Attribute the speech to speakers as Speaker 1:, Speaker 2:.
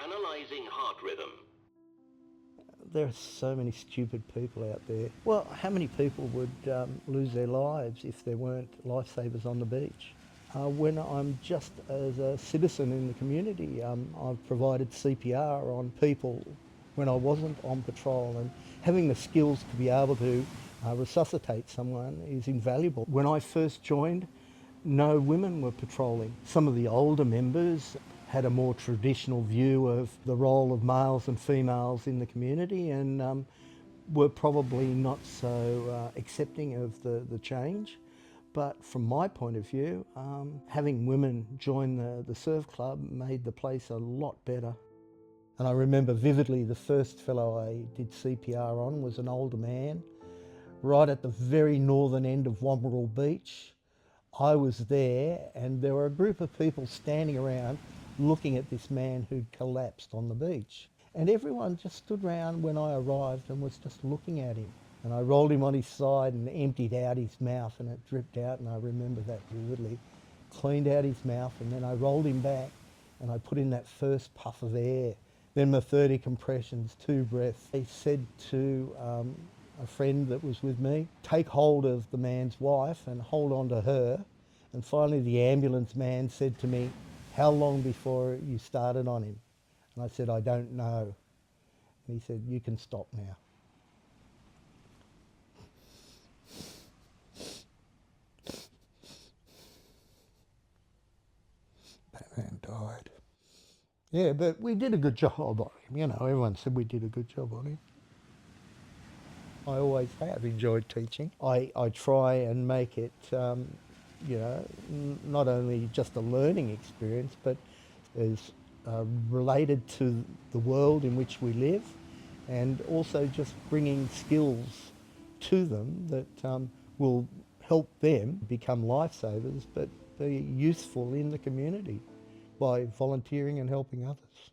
Speaker 1: Analyzing heart rhythm.
Speaker 2: There are so many stupid people out there. Well, how many people would lose their lives if there weren't lifesavers on the beach? When I'm just as a citizen in the community, I've provided CPR on people when I wasn't on patrol, and having the skills to be able to resuscitate someone is invaluable. When I first joined, no women were patrolling. Some of the older members had a more traditional view of the role of males and females in the community, and were probably not so accepting of the change. But from my point of view, having women join the surf club made the place a lot better. And I remember vividly the first fellow I did CPR on was an older man, right at the very northern end of Womberall Beach. I was there, and there were a group of people standing around looking at this man who'd collapsed on the beach. And everyone just stood around when I arrived and was just looking at him. And I rolled him on his side and emptied out his mouth, and it dripped out, and I remember that vividly. Cleaned out his mouth, and then I rolled him back and I put in that first puff of air. Then my 30 compressions, 2 breaths. I said to a friend that was with me, take hold of the man's wife and hold on to her. And finally the ambulance man said to me, how long before you started on him? And I said, I don't know. And he said, you can stop now. That man died. Yeah, but we did a good job on him. You know, everyone said we did a good job on him. I always have enjoyed teaching. I try and make it, not only just a learning experience, but is related to the world in which we live, and also just bringing skills to them that will help them become lifesavers, but be useful in the community by volunteering and helping others.